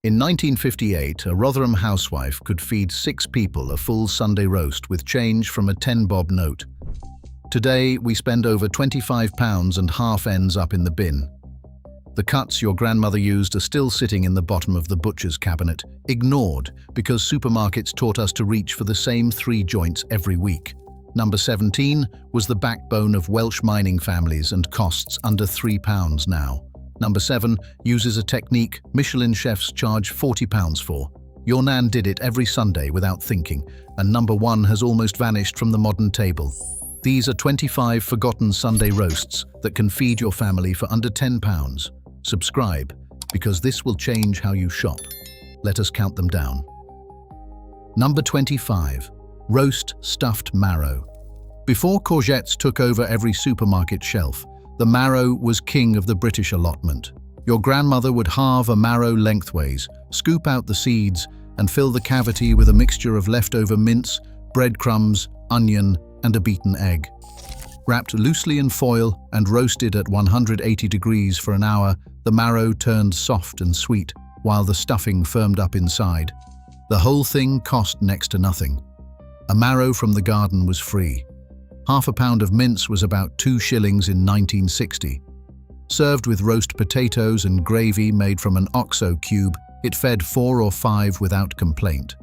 In 1958, a Rotherham housewife could feed 6 people a full Sunday roast with change from a 10-bob note. Today, we spend over £25 and half ends up in the bin. The cuts your grandmother used are still sitting in the bottom of the butcher's cabinet, ignored because supermarkets taught us to reach for the same 3 joints every week. Number 17 was the backbone of Welsh mining families and costs under £3 now. Number 7 uses a technique Michelin chefs charge £40 for. Your nan did it every Sunday without thinking, and number 1 has almost vanished from the modern table. These are 25 forgotten Sunday roasts that can feed your family for under £10. Subscribe, because this will change how you shop. Let us count them down. Number 25. Roast stuffed marrow. Before courgettes took over every supermarket shelf, the marrow was king of the British allotment. Your grandmother would halve a marrow lengthways, scoop out the seeds, and fill the cavity with a mixture of leftover mince, breadcrumbs, onion, and a beaten egg. Wrapped loosely in foil and roasted at 180 degrees for an hour, the marrow turned soft and sweet, while the stuffing firmed up inside. The whole thing cost next to nothing. A marrow from the garden was free. Half a pound of mince was about 2 shillings in 1960. Served with roast potatoes and gravy made from an OXO cube, it fed 4 or 5 without complaint.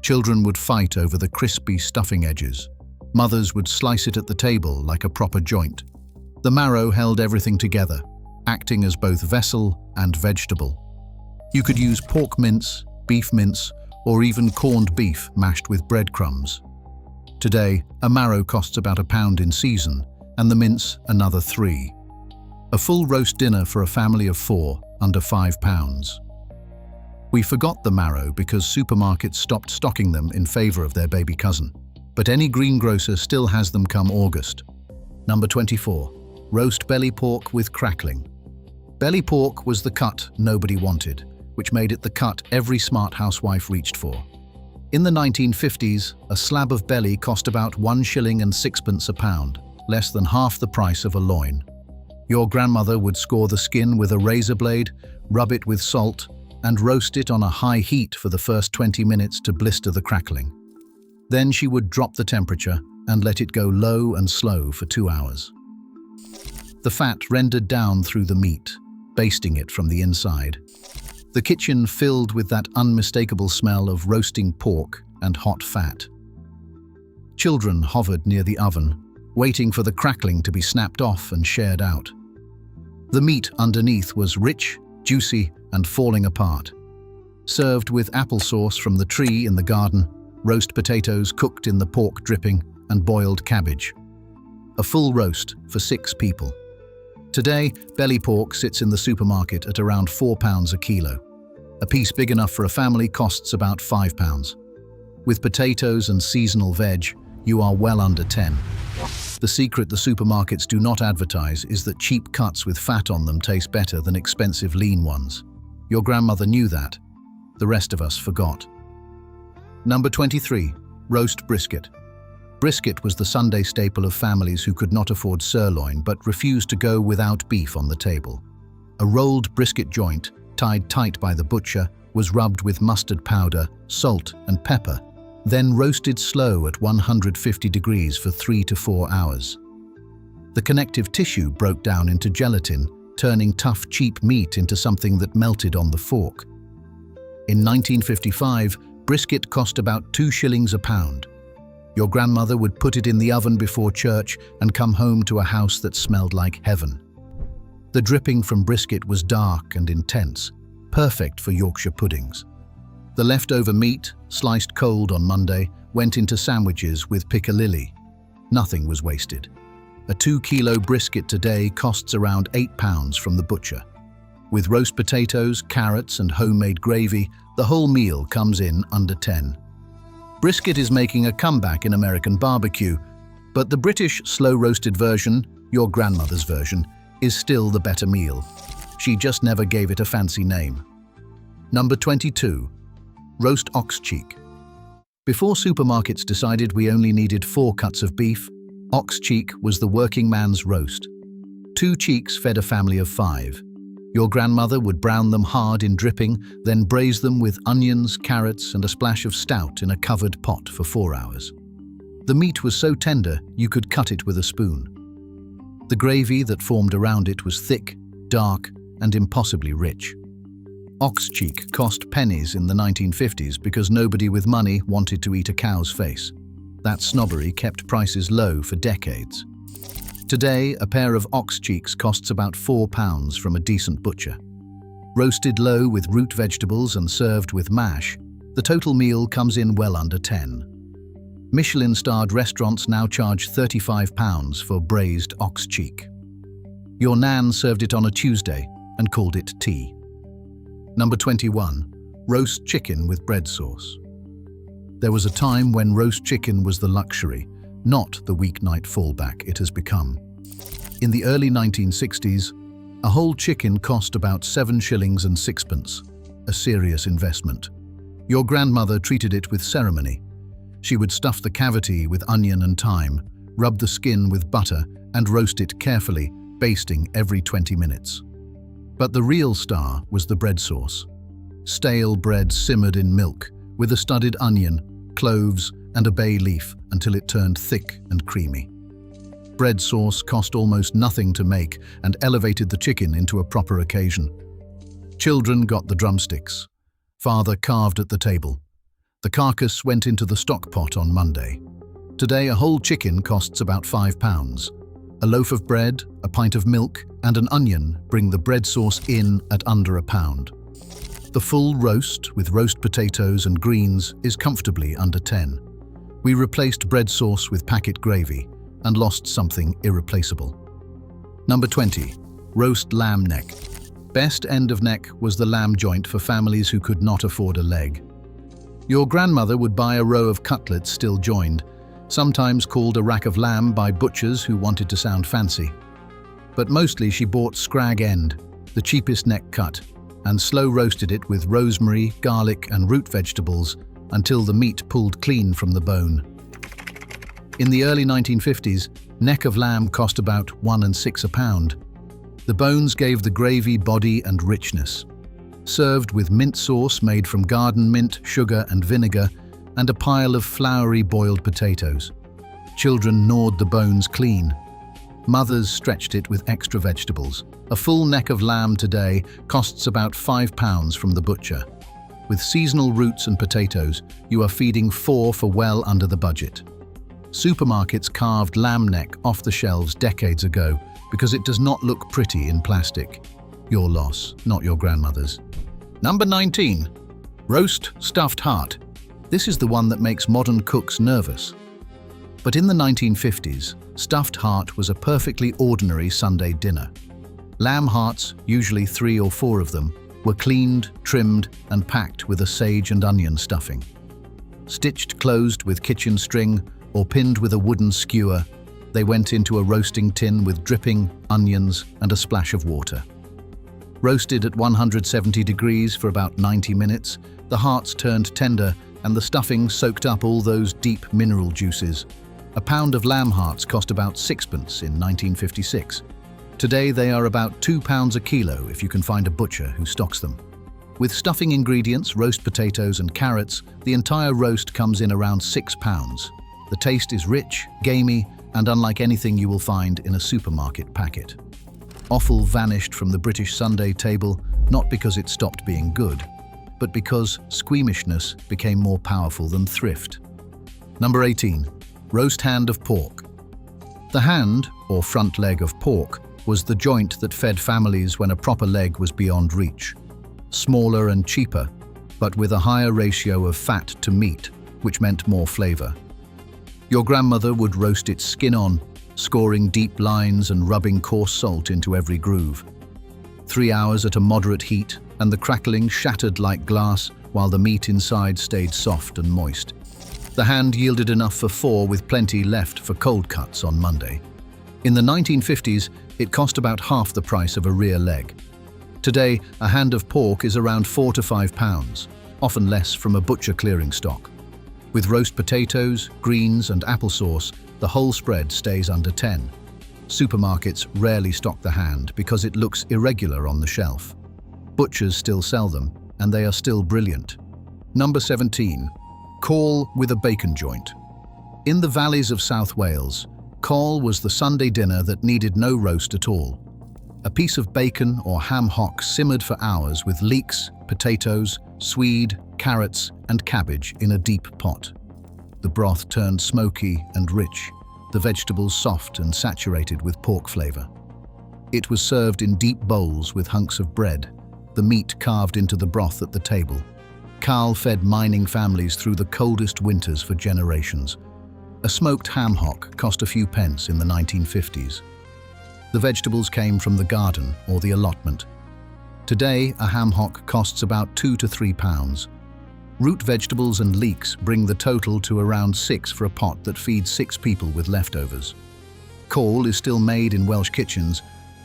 Children would fight over the crispy stuffing edges. Mothers would slice it at the table like a proper joint. The marrow held everything together, acting as both vessel and vegetable. You could use pork mince, beef mince, or even corned beef mashed with breadcrumbs. Today, a marrow costs about £1 in season, and the mince another 3. A full roast dinner for a family of 4, under £5. We forgot the marrow because supermarkets stopped stocking them in favour of their baby cousin. But any greengrocer still has them come August. Number 24. Roast belly pork with crackling. Belly pork was the cut nobody wanted, which made it the cut every smart housewife reached for. In the 1950s, a slab of belly cost about 1 shilling and 6pence a pound, less than half the price of a loin. Your grandmother would score the skin with a razor blade, rub it with salt, and roast it on a high heat for the first 20 minutes to blister the crackling. Then she would drop the temperature and let it go low and slow for 2 hours. The fat rendered down through the meat, basting it from the inside. The kitchen filled with that unmistakable smell of roasting pork and hot fat. Children hovered near the oven, waiting for the crackling to be snapped off and shared out. The meat underneath was rich, juicy, and falling apart. Served with applesauce from the tree in the garden, roast potatoes cooked in the pork dripping, and boiled cabbage. A full roast for 6 people. Today, belly pork sits in the supermarket at around £4 a kilo. A piece big enough for a family costs about £5. With potatoes and seasonal veg, you are well under 10. The secret the supermarkets do not advertise is that cheap cuts with fat on them taste better than expensive lean ones. Your grandmother knew that. The rest of us forgot. Number 23. Roast brisket. Brisket was the Sunday staple of families who could not afford sirloin but refused to go without beef on the table. A rolled brisket joint, tied tight by the butcher, was rubbed with mustard powder, salt and pepper, then roasted slow at 150 degrees for 3 to 4 hours. The connective tissue broke down into gelatin, turning tough, cheap meat into something that melted on the fork. In 1955, brisket cost about 2 shillings a pound. Your grandmother would put it in the oven before church and come home to a house that smelled like heaven. The dripping from brisket was dark and intense, perfect for Yorkshire puddings. The leftover meat, sliced cold on Monday, went into sandwiches with piccalilli. Nothing was wasted. A 2-kilo brisket today costs around £8 from the butcher. With roast potatoes, carrots and homemade gravy, the whole meal comes in under 10. Brisket is making a comeback in American barbecue, but the British slow-roasted version, your grandmother's version, is still the better meal. She just never gave it a fancy name. Number 22. Roast ox cheek. Before supermarkets decided we only needed 4 cuts of beef, ox cheek was the working man's roast. 2 cheeks fed a family of 5. Your grandmother would brown them hard in dripping, then braise them with onions, carrots, and a splash of stout in a covered pot for 4 hours. The meat was so tender you could cut it with a spoon. The gravy that formed around it was thick, dark, and impossibly rich. Ox cheek cost pennies in the 1950s because nobody with money wanted to eat a cow's face. That snobbery kept prices low for decades. Today, a pair of ox cheeks costs about £4 from a decent butcher. Roasted low with root vegetables and served with mash, the total meal comes in well under 10. Michelin-starred restaurants now charge £35 for braised ox cheek. Your nan served it on a Tuesday and called it tea. Number 21. Roast chicken with bread sauce. There was a time when roast chicken was the luxury, not the weeknight fallback it has become. In the early 1960s, a whole chicken cost about 7 shillings and sixpence, a serious investment. Your grandmother treated it with ceremony. She would stuff the cavity with onion and thyme, rub the skin with butter, and roast it carefully, basting every 20 minutes. But the real star was the bread sauce. Stale bread simmered in milk, with a studded onion, cloves, and a bay leaf until it turned thick and creamy. Bread sauce cost almost nothing to make and elevated the chicken into a proper occasion. Children got the drumsticks. Father carved at the table. The carcass went into the stock pot on Monday. Today, a whole chicken costs about £5. A loaf of bread, a pint of milk, and an onion bring the bread sauce in at under £1. The full roast, with roast potatoes and greens, is comfortably under 10. We replaced bread sauce with packet gravy and lost something irreplaceable. Number 20. Roast lamb neck. Best end of neck was the lamb joint for families who could not afford a leg. Your grandmother would buy a row of cutlets still joined, sometimes called a rack of lamb by butchers who wanted to sound fancy. But mostly she bought scrag end, the cheapest neck cut, and slow roasted it with rosemary, garlic, and root vegetables until the meat pulled clean from the bone. In the early 1950s, neck of lamb cost about 1 6 a pound. The bones gave the gravy body and richness. Served with mint sauce made from garden mint, sugar, and vinegar, and a pile of floury boiled potatoes. Children gnawed the bones clean. Mothers stretched it with extra vegetables. A full neck of lamb today costs about £5 from the butcher. With seasonal roots and potatoes, you are feeding 4 for well under the budget. Supermarkets carved lamb neck off the shelves decades ago because it does not look pretty in plastic. Your loss, not your grandmother's. Number 19. Roast stuffed heart. This is the one that makes modern cooks nervous. But in the 1950s, stuffed heart was a perfectly ordinary Sunday dinner. Lamb hearts, usually 3 or 4 of them, were cleaned, trimmed, and packed with a sage and onion stuffing. Stitched closed with kitchen string or pinned with a wooden skewer, they went into a roasting tin with dripping, onions, and a splash of water. Roasted at 170 degrees for about 90 minutes, the hearts turned tender and the stuffing soaked up all those deep mineral juices. A pound of lamb hearts cost about sixpence in 1956. Today they are about £2 a kilo if you can find a butcher who stocks them. With stuffing ingredients, roast potatoes and carrots, the entire roast comes in around £6. The taste is rich, gamey, and unlike anything you will find in a supermarket packet. Offal vanished from the British Sunday table, not because it stopped being good, but because squeamishness became more powerful than thrift. Number 18. Roast hand of pork. The hand, or front leg of pork, was the joint that fed families when a proper leg was beyond reach. Smaller and cheaper, but with a higher ratio of fat to meat, which meant more flavor. Your grandmother would roast its skin on, scoring deep lines and rubbing coarse salt into every groove. 3 hours at a moderate heat, and the crackling shattered like glass while the meat inside stayed soft and moist. The hand yielded enough for 4 with plenty left for cold cuts on Monday. In the 1950s, it cost about half the price of a rear leg. Today, a hand of pork is around £4 to £5, often less from a butcher clearing stock. With roast potatoes, greens, and applesauce, the whole spread stays under 10. Supermarkets rarely stock the hand because it looks irregular on the shelf. Butchers still sell them, and they are still brilliant. Number 17. Cawl with a bacon joint. In the valleys of South Wales, cawl was the Sunday dinner that needed no roast at all. A piece of bacon or ham hock simmered for hours with leeks, potatoes, swede, carrots, and cabbage in a deep pot. The broth turned smoky and rich, the vegetables soft and saturated with pork flavor. It was served in deep bowls with hunks of bread, the meat carved into the broth at the table. Cawl fed mining families through the coldest winters for generations. A smoked ham hock cost a few pence in the 1950s. The vegetables came from the garden or the allotment. Today, a ham hock costs about £2 to £3. Root vegetables and leeks bring the total to around 6 for a pot that feeds 6 people with leftovers. Cawl is still made in Welsh kitchens,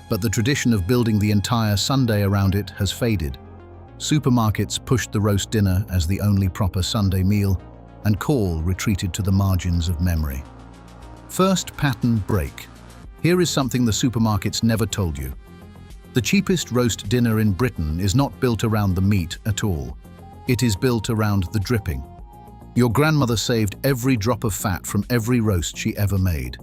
but the tradition of building the entire Sunday around it has faded. Supermarkets pushed the roast dinner as the only proper Sunday meal, and cawl retreated to the margins of memory. First pattern break. Here is something the supermarkets never told you. The cheapest roast dinner in Britain is not built around the meat at all. It is built around the dripping. Your grandmother saved every drop of fat from every roast she ever made.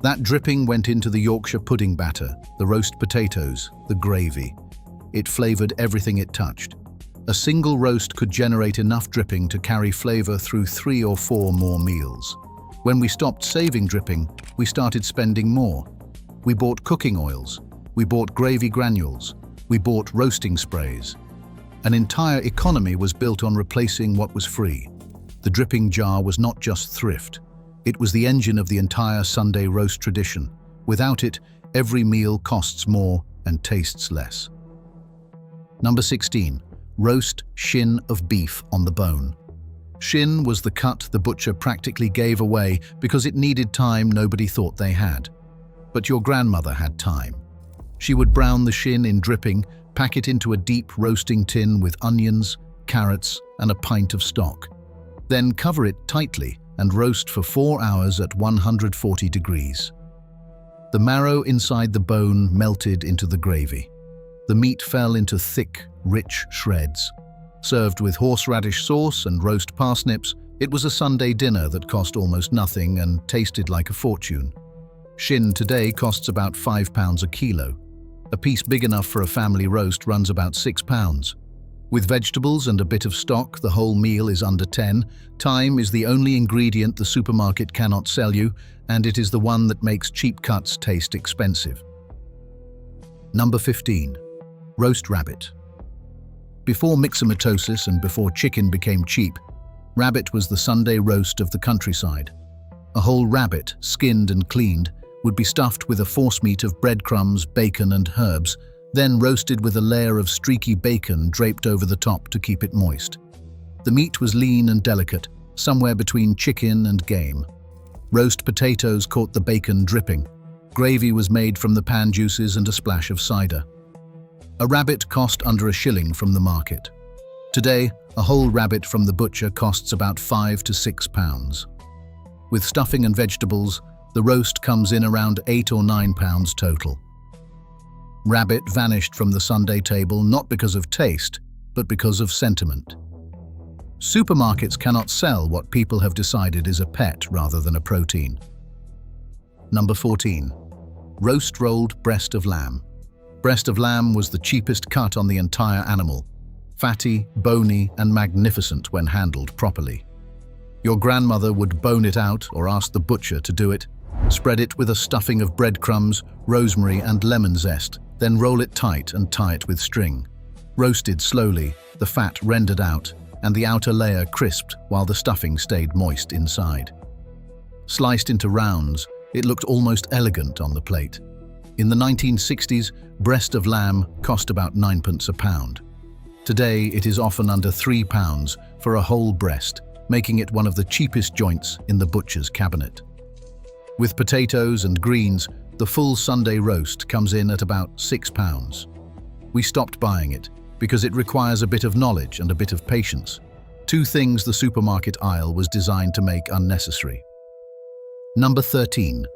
That dripping went into the Yorkshire pudding batter, the roast potatoes, the gravy. It flavored everything it touched. A single roast could generate enough dripping to carry flavor through 3 or 4 more meals. When we stopped saving dripping, we started spending more. We bought cooking oils. We bought gravy granules. We bought roasting sprays. An entire economy was built on replacing what was free. The dripping jar was not just thrift. It was the engine of the entire Sunday roast tradition. Without it, every meal costs more and tastes less. Number 16. Roast shin of beef on the bone. Shin was the cut the butcher practically gave away because it needed time nobody thought they had. But your grandmother had time. She would brown the shin in dripping, pack it into a deep roasting tin with onions, carrots, and a pint of stock. Then cover it tightly and roast for 4 hours at 140 degrees. The marrow inside the bone melted into the gravy. The meat fell into thick, rich shreds. Served with horseradish sauce and roast parsnips, it was a Sunday dinner that cost almost nothing and tasted like a fortune. Shin today costs about £5 a kilo. A piece big enough for a family roast runs about £6. With vegetables and a bit of stock, the whole meal is under 10. Time is the only ingredient the supermarket cannot sell you, and it is the one that makes cheap cuts taste expensive. Number 15. Roast rabbit. Before myxomatosis and before chicken became cheap, rabbit was the Sunday roast of the countryside. A whole rabbit, skinned and cleaned, would be stuffed with a forcemeat of breadcrumbs, bacon and herbs, then roasted with a layer of streaky bacon draped over the top to keep it moist. The meat was lean and delicate, somewhere between chicken and game. Roast potatoes caught the bacon dripping. Gravy was made from the pan juices and a splash of cider. A rabbit cost under £1 from the market. Today, a whole rabbit from the butcher costs about £5 to £6. With stuffing and vegetables, the roast comes in around £8 or £9 total. Rabbit vanished from the Sunday table not because of taste, but because of sentiment. Supermarkets cannot sell what people have decided is a pet rather than a protein. Number 14. Roast rolled breast of lamb. Breast of lamb was the cheapest cut on the entire animal. Fatty, bony, and magnificent when handled properly. Your grandmother would bone it out or ask the butcher to do it. Spread it with a stuffing of breadcrumbs, rosemary, and lemon zest, then roll it tight and tie it with string. Roasted slowly, the fat rendered out, and the outer layer crisped while the stuffing stayed moist inside. Sliced into rounds, it looked almost elegant on the plate. In the 1960s, breast of lamb cost about 9p a pound. Today, it is often under £3 for a whole breast, making it one of the cheapest joints in the butcher's cabinet. With potatoes and greens, the full Sunday roast comes in at about £6. We stopped buying it because it requires a bit of knowledge and a bit of patience. 2 things the supermarket aisle was designed to make unnecessary. Number 13.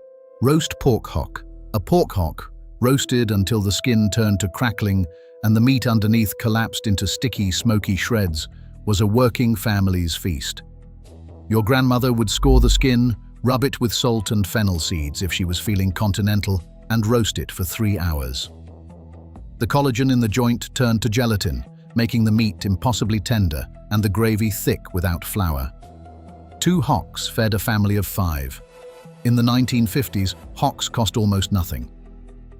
Roast pork hock. A pork hock, roasted until the skin turned to crackling and the meat underneath collapsed into sticky, smoky shreds, was a working family's feast. Your grandmother would score the skin, rub it with salt and fennel seeds if she was feeling continental, and roast it for 3 hours. The collagen in the joint turned to gelatin, making the meat impossibly tender and the gravy thick without flour. 2 hocks fed a family of 5. In the 1950s, hocks cost almost nothing.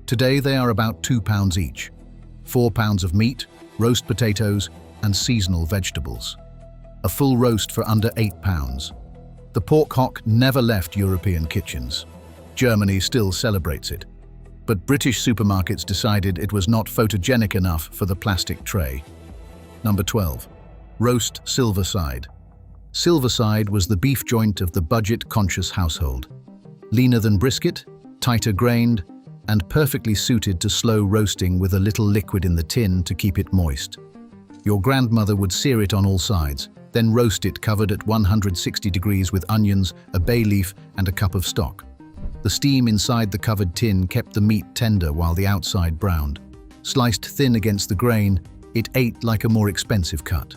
Today they are about £2 each. 4 pounds of meat, roast potatoes, and seasonal vegetables. A full roast for under £8. The pork hock never left European kitchens. Germany still celebrates it. But British supermarkets decided it was not photogenic enough for the plastic tray. Number 12. Roast silverside. Silverside was the beef joint of the budget-conscious household. Leaner than brisket, tighter grained, and perfectly suited to slow roasting with a little liquid in the tin to keep it moist. Your grandmother would sear it on all sides, then roast it covered at 160 degrees with onions, a bay leaf, and a cup of stock. The steam inside the covered tin kept the meat tender while the outside browned. Sliced thin against the grain, it ate like a more expensive cut.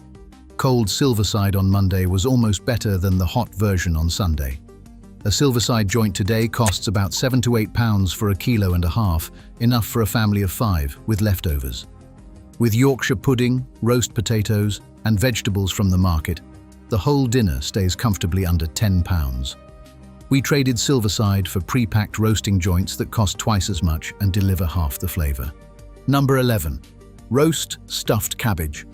Cold silverside on Monday was almost better than the hot version on Sunday. A silverside joint today costs about £7 to £8 for a kilo and a half, enough for a family of 5, with leftovers. With Yorkshire pudding, roast potatoes, and vegetables from the market, the whole dinner stays comfortably under £10. We traded silverside for pre-packed roasting joints that cost twice as much and deliver half the flavour. Number 11. Roast stuffed cabbage.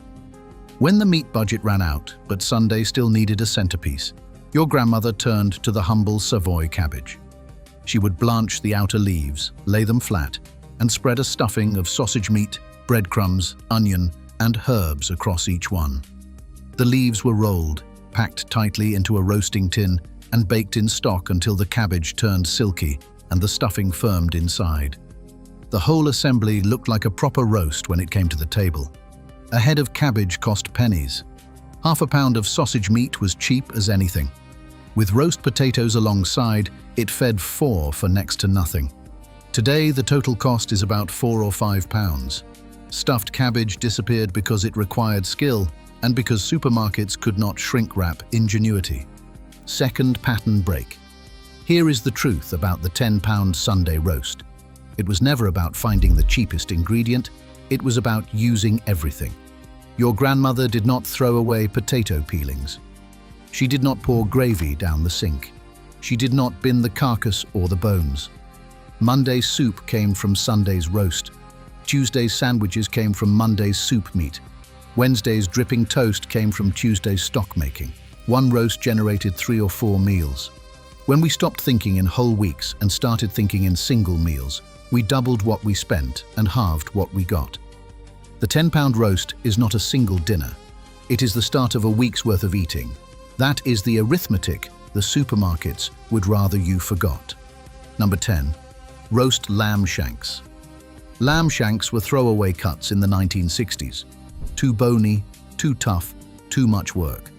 When the meat budget ran out, but Sunday still needed a centerpiece, your grandmother turned to the humble Savoy cabbage. She would blanch the outer leaves, lay them flat, and spread a stuffing of sausage meat, breadcrumbs, onion, and herbs across each one. The leaves were rolled, packed tightly into a roasting tin, and baked in stock until the cabbage turned silky and the stuffing firmed inside. The whole assembly looked like a proper roast when it came to the table. A head of cabbage cost pennies. Half a pound of sausage meat was cheap as anything. With roast potatoes alongside, it fed 4 for next to nothing. Today, the total cost is about £4 or £5. Stuffed cabbage disappeared because it required skill and because supermarkets could not shrink-wrap ingenuity. Second pattern break. Here is the truth about the £10 Sunday roast. It was never about finding the cheapest ingredient, it was about using everything. Your grandmother did not throw away potato peelings. She did not pour gravy down the sink. She did not bin the carcass or the bones. Monday's soup came from Sunday's roast. Tuesday's sandwiches came from Monday's soup meat. Wednesday's dripping toast came from Tuesday's stock making. One roast generated 3 or 4 meals. When we stopped thinking in whole weeks and started thinking in single meals, we doubled what we spent and halved what we got. The £10 roast is not a single dinner. It is the start of a week's worth of eating. That is the arithmetic the supermarkets would rather you forgot. Number 10. Roast lamb shanks. Lamb shanks were throwaway cuts in the 1960s. Too bony, too tough, too much work.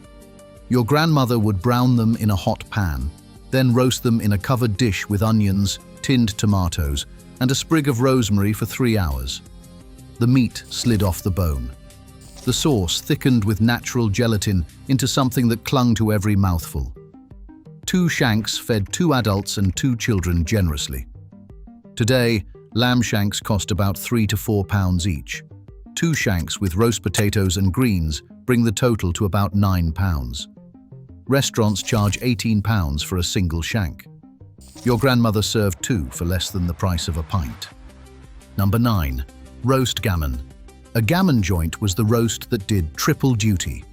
Your grandmother would brown them in a hot pan, then roast them in a covered dish with onions, tinned tomatoes, and a sprig of rosemary for 3 hours. The meat slid off the bone. The sauce thickened with natural gelatin into something that clung to every mouthful. 2 shanks fed 2 adults and 2 children generously. Today, lamb shanks cost about £3 to £4 each. 2 shanks with roast potatoes and greens bring the total to about £9. Restaurants charge £18 for a single shank. Your grandmother served 2 for less than the price of a pint. Number 9. Roast gammon. A gammon joint was the roast that did triple duty.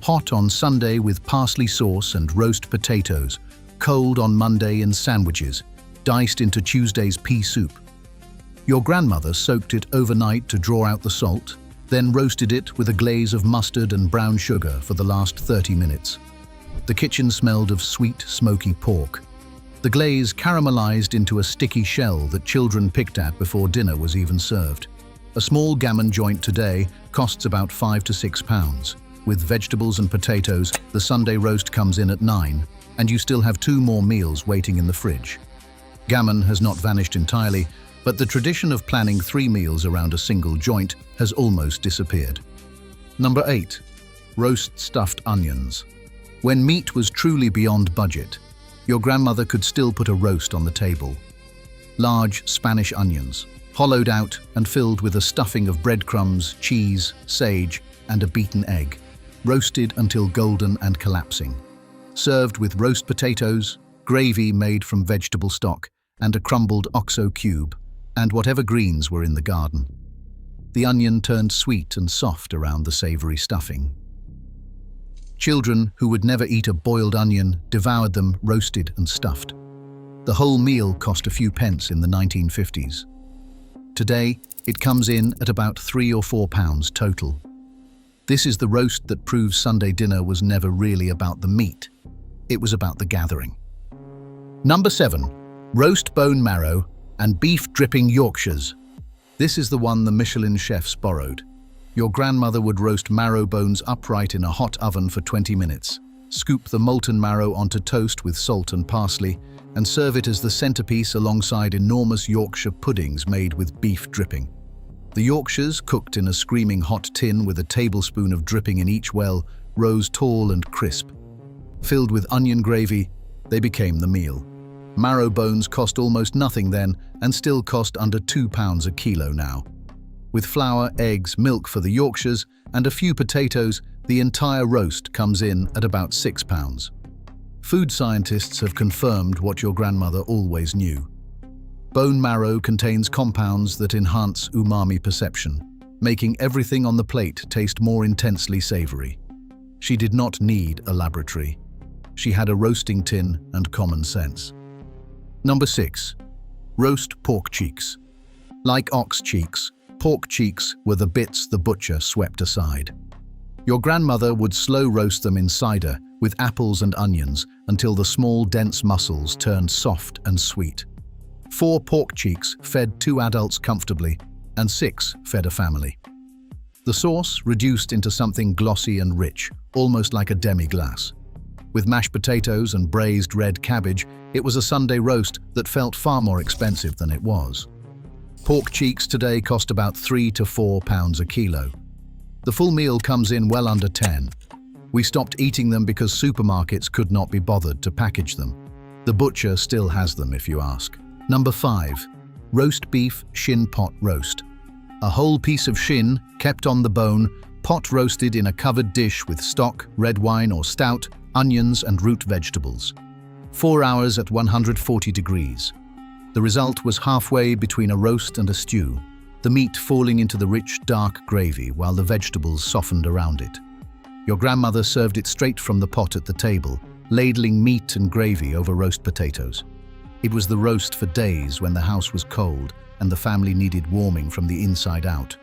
Hot on Sunday with parsley sauce and roast potatoes, cold on Monday in sandwiches, diced into Tuesday's pea soup. Your grandmother soaked it overnight to draw out the salt, then roasted it with a glaze of mustard and brown sugar for the last 30 minutes. The kitchen smelled of sweet, smoky pork. The glaze caramelized into a sticky shell that children picked at before dinner was even served. A small gammon joint today costs about £5 to £6. With vegetables and potatoes, the Sunday roast comes in at £9, and you still have 2 more meals waiting in the fridge. Gammon has not vanished entirely, but the tradition of planning 3 meals around a single joint has almost disappeared. Number 8. Roast stuffed onions. When meat was truly beyond budget, your grandmother could still put a roast on the table. Large Spanish onions, hollowed out and filled with a stuffing of breadcrumbs, cheese, sage, and a beaten egg, roasted until golden and collapsing. Served with roast potatoes, gravy made from vegetable stock, and a crumbled oxo cube, and whatever greens were in the garden. The onion turned sweet and soft around the savory stuffing. Children who would never eat a boiled onion devoured them roasted and stuffed. The whole meal cost a few pence in the 1950s. Today, it comes in at about £3 or £4 total. This is the roast that proves Sunday dinner was never really about the meat. It was about the gathering. Number 7. Roast bone marrow and beef dripping Yorkshires. This is the one the Michelin chefs borrowed. Your grandmother would roast marrow bones upright in a hot oven for 20 minutes, scoop the molten marrow onto toast with salt and parsley, and serve it as the centerpiece alongside enormous Yorkshire puddings made with beef dripping. The Yorkshires, cooked in a screaming hot tin with a tablespoon of dripping in each well, rose tall and crisp. Filled with onion gravy, they became the meal. Marrow bones cost almost nothing then and still cost under £2 a kilo now. With flour, eggs, milk for the Yorkshires, and a few potatoes, the entire roast comes in at about £6. Food scientists have confirmed what your grandmother always knew. Bone marrow contains compounds that enhance umami perception, making everything on the plate taste more intensely savory. She did not need a laboratory. She had a roasting tin and common sense. Number 6. Roast pork cheeks. Like ox cheeks, pork cheeks were the bits the butcher swept aside. Your grandmother would slow roast them in cider with apples and onions until the small, dense muscles turned soft and sweet. 4 pork cheeks fed 2 adults comfortably, and 6 fed a family. The sauce reduced into something glossy and rich, almost like a demi-glace. With mashed potatoes and braised red cabbage, it was a Sunday roast that felt far more expensive than it was. Pork cheeks today cost about £3 to £4 a kilo. The full meal comes in well under 10. We stopped eating them because supermarkets could not be bothered to package them. The butcher still has them if you ask. Number 5. Roast beef shin pot roast. A whole piece of shin, kept on the bone, pot roasted in a covered dish with stock, red wine or stout, onions and root vegetables. 4 hours at 140 degrees. The result was halfway between a roast and a stew, the meat falling into the rich, dark gravy while the vegetables softened around it. Your grandmother served it straight from the pot at the table, ladling meat and gravy over roast potatoes. It was the roast for days when the house was cold and the family needed warming from the inside out.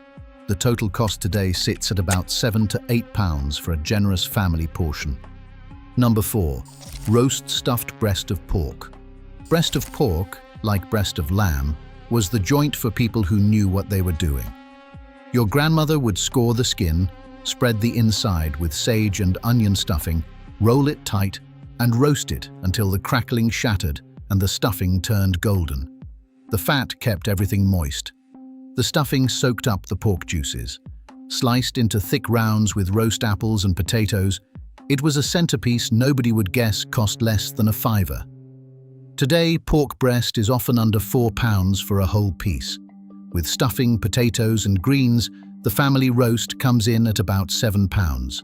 The total cost today sits at about £7 to £8 for a generous family portion. Number 4. Roast stuffed breast of pork. Breast of pork, like breast of lamb, was the joint for people who knew what they were doing. Your grandmother would score the skin, spread the inside with sage and onion stuffing, roll it tight, and roast it until the crackling shattered and the stuffing turned golden. The fat kept everything moist. The stuffing soaked up the pork juices. Sliced into thick rounds with roast apples and potatoes, it was a centerpiece nobody would guess cost less than a fiver. Today, pork breast is often under £4 for a whole piece. With stuffing, potatoes and greens, the family roast comes in at about £7.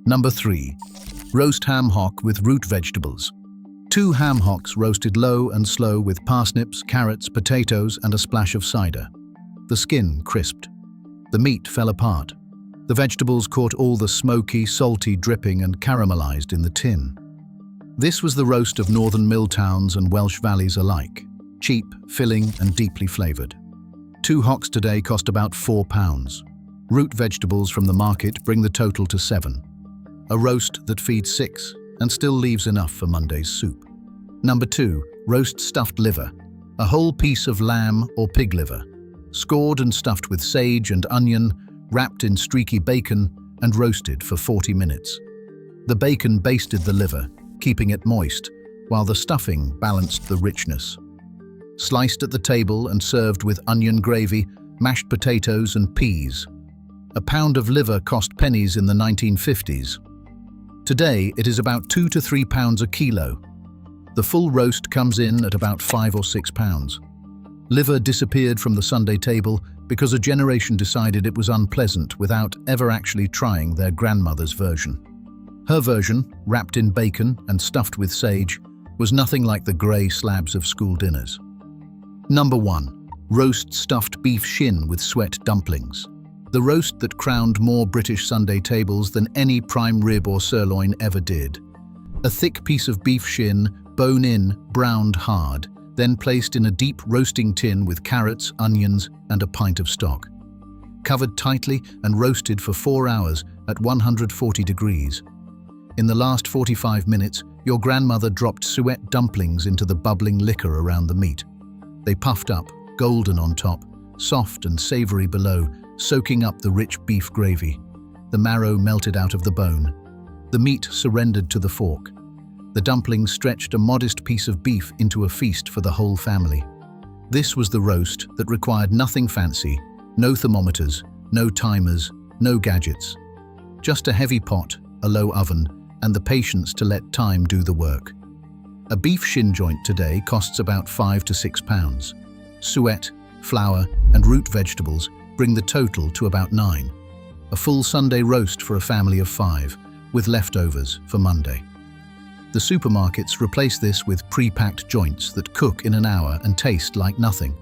Number 3. Roast ham hock with root vegetables. 2 ham hocks roasted low and slow with parsnips, carrots, potatoes and a splash of cider. The skin crisped. The meat fell apart. The vegetables caught all the smoky, salty dripping and caramelized in the tin. This was the roast of northern mill towns and Welsh valleys alike, cheap, filling and deeply flavored. 2 hocks today cost about £4. Root vegetables from the market bring the total to 7. A roast that feeds 6 and still leaves enough for Monday's soup. Number 2. Roast stuffed liver. A whole piece of lamb or pig liver, scored and stuffed with sage and onion, wrapped in streaky bacon and roasted for 40 minutes. The bacon basted the liver, keeping it moist, while the stuffing balanced the richness. sliced at the table and served with onion gravy, mashed potatoes and peas. A pound of liver cost pennies in the 1950s. Today, it is about 2 to 3 pounds a kilo. The full roast comes in at about 5 or 6 pounds. Liver disappeared from the Sunday table because a generation decided it was unpleasant without ever actually trying their grandmother's version. Her version, wrapped in bacon and stuffed with sage, was nothing like the grey slabs of school dinners. Number 1. Roast stuffed beef shin with sweat dumplings. The roast that crowned more British Sunday tables than any prime rib or sirloin ever did. A thick piece of beef shin, bone-in, browned hard, then placed in a deep roasting tin with carrots, onions, and a pint of stock. Covered tightly and roasted for 4 hours at 140 degrees. In the last 45 minutes, your grandmother dropped suet dumplings into the bubbling liquor around the meat. They puffed up, golden on top, soft and savory below, soaking up the rich beef gravy. The marrow melted out of the bone. The meat surrendered to the fork. The dumplings stretched a modest piece of beef into a feast for the whole family. This was the roast that required nothing fancy, no thermometers, no timers, no gadgets. Just a heavy pot, a low oven, and the patience to let time do the work. A beef shin joint today costs about 5 to 6 pounds. Suet, flour, and root vegetables bring the total to about 9. A full Sunday roast for a family of 5, with leftovers for Monday. The supermarkets replace this with pre-packed joints that cook in an hour and taste like nothing.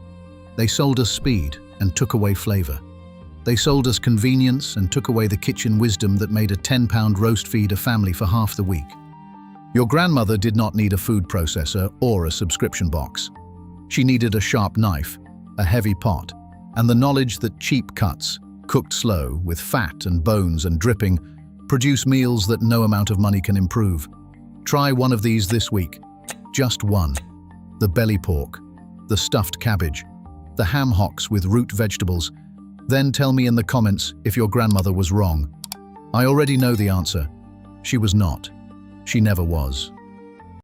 They sold us speed and took away flavor. They sold us convenience and took away the kitchen wisdom that made a £10 roast feed a family for half the week. Your grandmother did not need a food processor or a subscription box. She needed a sharp knife, a heavy pot, and the knowledge that cheap cuts, cooked slow, with fat and bones and dripping, produce meals that no amount of money can improve. Try one of these this week. Just one. The belly pork, the stuffed cabbage, the ham hocks with root vegetables. Then tell me in the comments if your grandmother was wrong. I already know the answer. She was not. She never was.